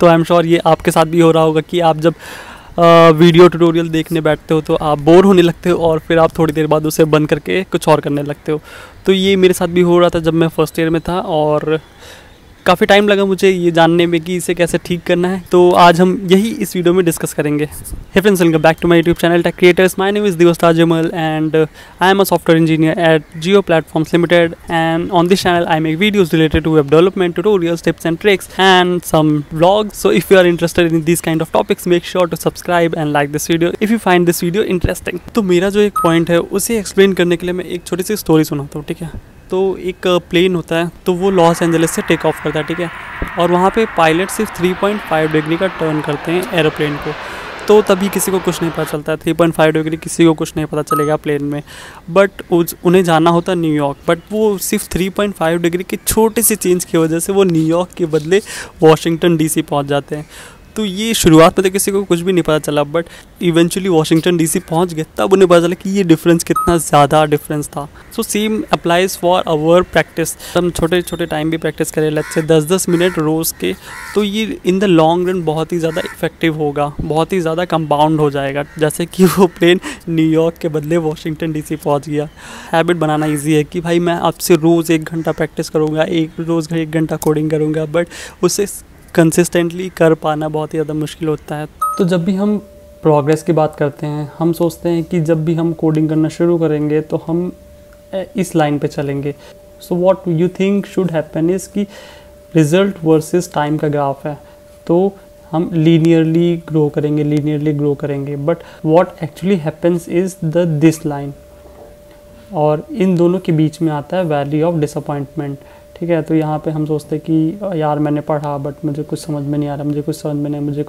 तो I am sure ये आपके साथ भी हो रहा होगा कि आप जब वीडियो ट्यूटोरियल देखने बैठते हो तो आप बोर होने लगते हो और फिर आप थोड़ी देर बाद उसे बंद करके कुछ और करने लगते हो। तो ये मेरे साथ भी हो रहा था जब मैं फर्स्ट ईयर में था, और काफ़ी टाइम लगा मुझे ये जानने में कि इसे कैसे ठीक करना है। तो आज हम यही इस वीडियो में डिस्कस करेंगे। Hey friends, welcome back to my YouTube channel Tech Creators. My name is Divas Tajmal and I am a software engineer at Jio Platforms Limited, and on this channel I make videos related to web development, tutorials, tips and tricks and some vlogs. So if you are interested in these kind of topics, make sure to subscribe and like this video if you find this video interesting. तो मेरा जो एक point है उसे explain करने के लिए मैं एक छोटी सी स्टोरी सुनाता हूँ, ठीक है। तो एक प्लेन होता है, तो वो लॉस एंजलिस से टेक ऑफ करता है, ठीक है। और वहाँ पे पायलट सिर्फ 3.5 डिग्री का टर्न करते हैं एरोप्लेन को। तो तभी किसी को कुछ नहीं पता चलता है, 3.5 डिग्री किसी को कुछ नहीं पता चलेगा प्लेन में। बट उन्हें जाना होता है न्यूयॉर्क, बट वो सिर्फ 3.5 डिग्री की छोटी सी चेंज की वजह से वो न्यूयॉर्क के बदले वॉशिंगटन DC पहुँच जाते हैं। तो ये शुरुआत में तो किसी को कुछ भी नहीं पता चला, बट इवेंचुअली वॉशिंगटन DC पहुंच गए, तब उन्हें पता चला कि ये डिफरेंस कितना ज़्यादा डिफरेंस था। So same applies for our practice. हम छोटे छोटे टाइम भी प्रैक्टिस करें, लेट्स से 10-10 मिनट रोज़ के, तो ये इन द लॉन्ग रन बहुत ही ज़्यादा इफेक्टिव होगा, बहुत ही ज़्यादा कंपाउंड हो जाएगा। जैसे कि वो प्लेन न्यूयॉर्क के बदले वॉशिंगटन DC पहुँच गया। हैबिट बनाना ईजी है कि भाई मैं आपसे रोज़ 1 घंटा प्रैक्टिस करूँगा, रोज़ 1 घंटा कोडिंग करूँगा, बट उससे कंसिस्टेंटली कर पाना बहुत ही ज़्यादा मुश्किल होता है। तो जब भी हम प्रोग्रेस की बात करते हैं, हम सोचते हैं कि जब भी हम कोडिंग करना शुरू करेंगे तो हम इस लाइन पे चलेंगे। So what you think should happen is कि रिज़ल्ट वर्सेस टाइम का ग्राफ है, तो हम लीनियरली ग्रो करेंगे, but what actually happens is this line, और इन दोनों के बीच में आता है वैली ऑफ डिसअपॉइंटमेंट, ठीक है। तो यहाँ पे हम सोचते हैं कि यार मैंने पढ़ा बट मुझे कुछ समझ में नहीं आ रहा, मुझे कुछ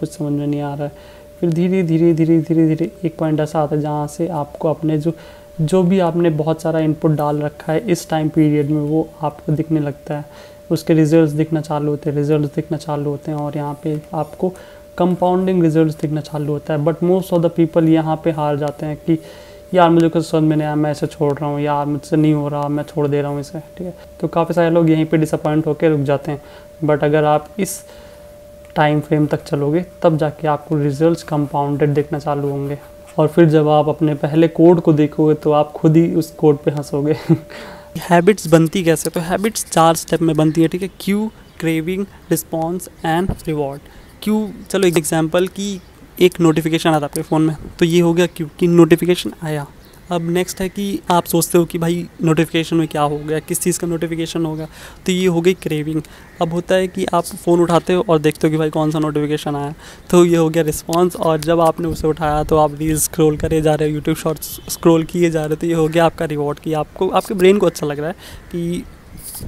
समझ में नहीं आ रहा है। फिर धीरे धीरे एक पॉइंट ऐसा आता है जहाँ से आपको अपने जो भी आपने बहुत सारा इनपुट डाल रखा है इस टाइम पीरियड में, वो आपको दिखने लगता है, उसके रिजल्ट्स दिखना चालू होते हैं और यहाँ पे आपको कंपाउंडिंग रिजल्ट्स दिखना चालू होता है। But most of the people यहाँ पे हार जाते हैं कि यार मुझे कुछ समझ में नहीं आया, मैं इसे छोड़ रहा हूँ, यार मुझसे नहीं हो रहा, मैं छोड़ दे रहा हूँ इसे, ठीक है। तो काफ़ी सारे लोग यहीं पे डिसअपॉइंट होकर रुक जाते हैं। बट अगर आप इस टाइम फ्रेम तक चलोगे तब जाके आपको रिजल्ट्स कंपाउंडेड दिखना चालू होंगे, और फिर जब आप अपने पहले कोड को देखोगे तो आप खुद ही उस कोड पे हंसोगे। हैबिट्स बनती कैसे? तो हैबिट्स 4 स्टेप में बनती है, ठीक है। Q, craving, response and reward. Q, चलो एक एग्जाम्पल कि एक नोटिफिकेशन आता है आपके फ़ोन में, तो ये हो गया क्यों कि नोटिफिकेशन आया। अब नेक्स्ट है कि आप सोचते हो कि भाई नोटिफिकेशन में क्या हो गया, किस चीज़ का नोटिफिकेशन होगा, तो ये हो गई क्रेविंग। अब होता है कि आप फ़ोन उठाते हो और देखते हो कि भाई कौन सा नोटिफिकेशन आया, तो ये हो गया रिस्पॉन्स। और जब आपने उसे उठाया तो आप रील्स स्क्रॉल करे जा रहे हो, यूट्यूब शॉर्ट्स स्क्रॉल किए जा रहे हो, तो ये हो गया आपका रिवॉर्ड कि आपको आपके ब्रेन को अच्छा लग रहा है कि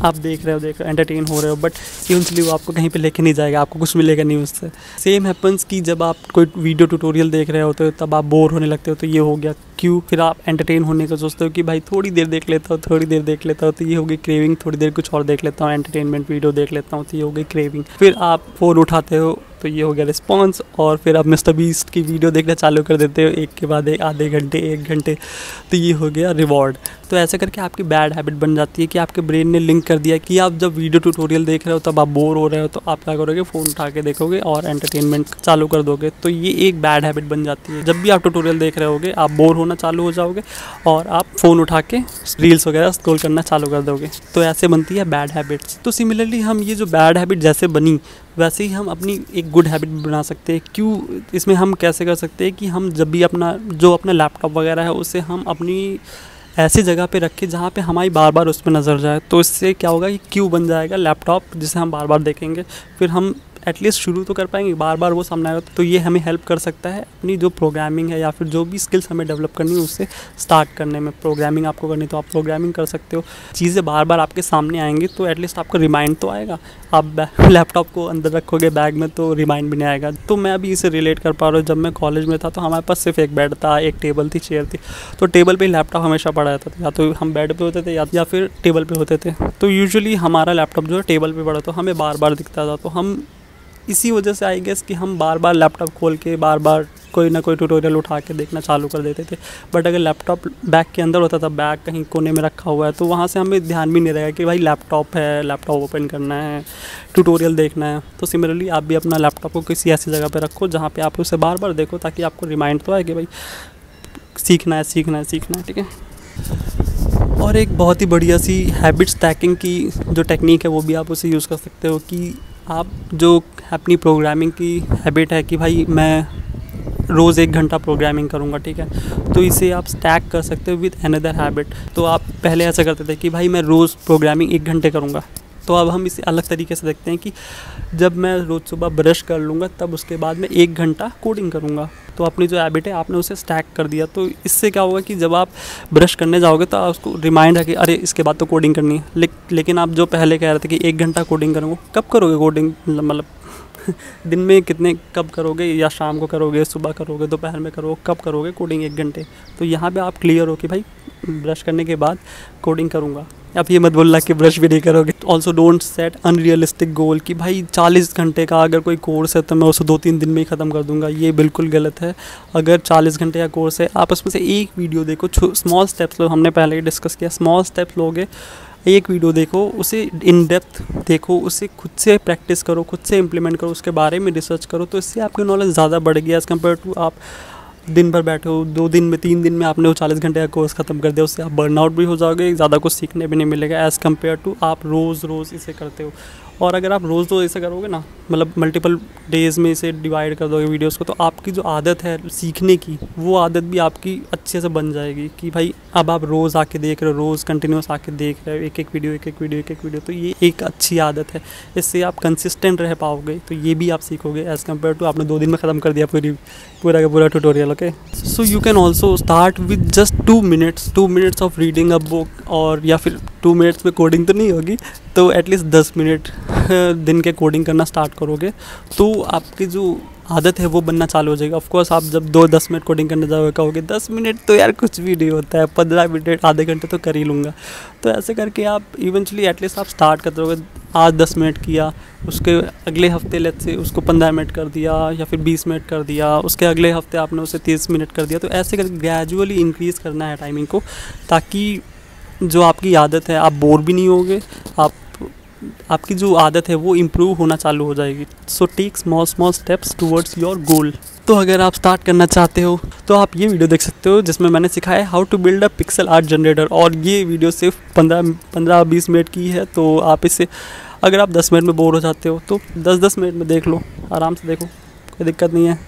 आप देख रहे हो, एंटरटेन हो रहे हो, बट इवेंचुअली वो आपको कहीं पे लेके नहीं जाएगा, आपको कुछ मिलेगा नहीं उससे। सेम हैपन्स कि जब आप कोई वीडियो ट्यूटोरियल देख रहे होते हो तब आप बोर होने लगते हो, तो ये हो गया क्यों। फिर आप एंटरटेन होने का सोचते हो कि भाई थोड़ी देर देख लेता हूँ, तो ये हो गई क्रेविंग। थोड़ी देर कुछ और देख लेता हूँ, एंटरटेनमेंट वीडियो देख लेता हूँ, तो ये हो गई क्रेविंग। फिर आप फ़ोन उठाते हो, तो ये हो गया रिस्पॉन्स। और फिर आप मिस्टर बीस्ट की वीडियो देखना चालू कर देते हो, एक के बाद एक, आधे घंटे, 1 घंटे, तो ये हो गया रिवॉर्ड। तो ऐसे करके आपकी बैड हैबिट बन जाती है कि आपके ब्रेन ने लिंक कर दिया कि आप जब वीडियो ट्यूटोरियल देख रहे हो तब आप बोर हो रहे हो, तो आप क्या करोगे, फ़ोन उठा के देखोगे और एंटरटेनमेंट चालू कर दोगे। तो ये एक बैड हैबिट बन जाती है। जब भी आप ट्यूटोरियल देख रहे होगे आप बोर होना चालू हो जाओगे और आप फ़ोन उठा के रील्स वगैरह स्क्रॉल करना चालू कर दोगे। तो ऐसे बनती है बैड हैबिट्स। तो सिमिलरली हम ये जो बैड हैबिट जैसे बनी वैसे ही हम अपनी एक गुड हैबिट बना सकते हैं। क्यों? इसमें हम कैसे कर सकते हैं कि हम जब भी अपना लैपटॉप वगैरह है उसे हम अपनी ऐसी जगह पे रखें जहाँ पे हमारी बार बार उस पर नज़र जाए। तो इससे क्या होगा कि क्यू बन जाएगा लैपटॉप, जिसे हम बार बार देखेंगे, फिर हम एटलीस्ट शुरू तो कर पाएंगे, बार बार वो सामने आएगा। तो ये हमें हेल्प कर सकता है अपनी जो प्रोग्रामिंग है या फिर जो भी स्किल्स हमें डेवलप करनी है उससे स्टार्ट करने में। प्रोग्रामिंग आपको करनी तो आप प्रोग्रामिंग कर सकते हो। चीज़ें बार बार आपके सामने आएंगी तो एटलीस्ट आपको रिमाइंड तो आएगा। आप लैपटॉप को अंदर रखोगे बैग में तो रिमाइंड भी नहीं आएगा। तो मैं अभी इसे रिलेट कर पा रहा हूँ। जब मैं कॉलेज में था तो हमारे पास सिर्फ एक बेड था, एक टेबल थी, चेयर थी। तो टेबल पे लैपटॉप हमेशा पड़ा रहता था, या तो हम बेड पे होते थे या फिर टेबल पे होते थे। तो यूजुअली हमारा लैपटॉप जो है टेबल पे पड़ा तो हमें बार बार दिखता था। तो हम इसी वजह से आई गेस कि हम बार बार लैपटॉप खोल के बार बार कोई ना कोई ट्यूटोरियल उठा के देखना चालू कर देते थे। बट अगर लैपटॉप बैग के अंदर होता था, बैग कहीं कोने में रखा हुआ है, तो वहाँ से हमें ध्यान भी नहीं रहेगा कि भाई लैपटॉप है, लैपटॉप ओपन करना है, ट्यूटोरियल देखना है। तो सिमिलरली आप भी अपना लैपटॉप को किसी ऐसी जगह पे रखो जहाँ पे आप उसे बार बार देखो, ताकि आपको रिमाइंड तो आए कि भाई सीखना है, सीखना है, सीखना है, ठीक है। और एक बहुत ही बढ़िया सी हैबिट स्टैकिंग की जो टेक्निक है वो भी आप उसे यूज़ कर सकते हो कि आप जो अपनी प्रोग्रामिंग की हैबिट है कि भाई मैं रोज़ 1 घंटा प्रोग्रामिंग करूँगा, ठीक है, तो इसे आप स्टैक कर सकते हो विद अनदर हैबिट। तो आप पहले ऐसा करते थे कि भाई मैं रोज़ प्रोग्रामिंग 1 घंटे करूँगा, तो अब हम इसे अलग तरीके से देखते हैं कि जब मैं रोज़ सुबह ब्रश कर लूँगा तब उसके बाद मैं 1 घंटा कोडिंग करूँगा। तो अपनी जो हैबिट है आपने उसे स्टैक कर दिया। तो इससे क्या होगा कि जब आप ब्रश करने जाओगे तो उसको रिमाइंड है कि अरे इसके बाद तो कोडिंग करनी है। लेकिन आप जो पहले कह रहे थे कि 1 घंटा कोडिंग करूँगा, कब करोगे कोडिंग? मतलब दिन में कितने, कब करोगे? या शाम को करोगे, सुबह करोगे, दोपहर में करोगे, कब करोगे कोडिंग 1 घंटे? तो यहाँ पे आप क्लियर हो कि भाई ब्रश करने के बाद कोडिंग करूँगा। आप ये मत बोलना कि ब्रश भी नहीं करोगे। Also don't set unrealistic goal कि भाई 40 घंटे का अगर कोई कोर्स है तो मैं उसे 2-3 दिन में ही ख़त्म कर दूंगा। ये बिल्कुल गलत है। अगर 40 घंटे का कोर्स है, आप उसमें से एक वीडियो देखो, स्मॉल स्टेप्स लो, हमने पहले ही डिस्कस किया, स्मॉल स्टेप्स लोगे, एक वीडियो देखो, उसे इन डेप्थ देखो, उसे खुद से प्रैक्टिस करो, खुद से इम्प्लीमेंट करो, उसके बारे में रिसर्च करो, तो इससे आपकी नॉलेज ज़्यादा बढ़ेगी एज़ कम्पेयर टू आप दिन भर बैठे हो, 2 दिन में, 3 दिन में आपने वो 40 घंटे का कोर्स ख़त्म कर दिया। उससे आप बर्नआउट भी हो जाओगे, ज़्यादा कुछ सीखने भी नहीं मिलेगा एज़ कम्पेयर टू आप रोज़ रोज़ इसे करते हो। और अगर आप रोज़ रोज़ ऐसे करोगे ना, मतलब मल्टीपल डेज़ में इसे डिवाइड कर दोगे वीडियोज़ को, तो आपकी जो आदत है सीखने की, वो आदत भी आपकी अच्छे से बन जाएगी कि भाई अब आप रोज़ आके देख रहे हो, रोज़ कंटिन्यूस आके देख रहे हो, एक एक वीडियो। तो ये एक अच्छी आदत है। इससे आप कंसिस्टेंट रह पाओगे, तो ये भी आप सीखोगे एज़ कम्पेयर टू आपने 2 दिन में ख़त्म कर दिया पूरा का पूरा tutorial. Okay, so you can also start with just 2 minutes of reading a book, और या फिर 2 मिनट्स में कोडिंग तो नहीं होगी, तो एटलीस्ट 10 मिनट दिन के कोडिंग करना स्टार्ट करोगे तो आपकी जो आदत है वो बनना चालू हो जाएगी। ऑफकोर्स आप जब 10 मिनट कोडिंग करने जाओगे कहोगे 10 मिनट तो यार कुछ भी नहीं होता है, 15 मिनट, आधे घंटे तो कर ही लूँगा। तो ऐसे करके आप इवेंचुअली एटलीस्ट आप स्टार्ट करते रहोगे। आज 10 मिनट किया, उसके अगले हफ्ते लेट्स से उसको 15 मिनट कर दिया, या फिर 20 मिनट कर दिया, उसके अगले हफ्ते आपने उसे 30 मिनट कर दिया। तो ऐसे करके ग्रेजुअली इंक्रीज़ करना है टाइमिंग को, ताकि जो आपकी आदत है आप बोर भी नहीं होगे, आपकी जो आदत है वो इम्प्रूव होना चालू हो जाएगी। So take small steps towards your goal. तो अगर आप स्टार्ट करना चाहते हो तो आप ये वीडियो देख सकते हो जिसमें मैंने सिखाया how to build a pixel art generator, और ये वीडियो सिर्फ 15-20 मिनट की है। तो आप इसे, अगर आप 10 मिनट में बोर हो जाते हो तो 10-10 मिनट में देख लो, आराम से देखो, कोई दिक्कत नहीं है।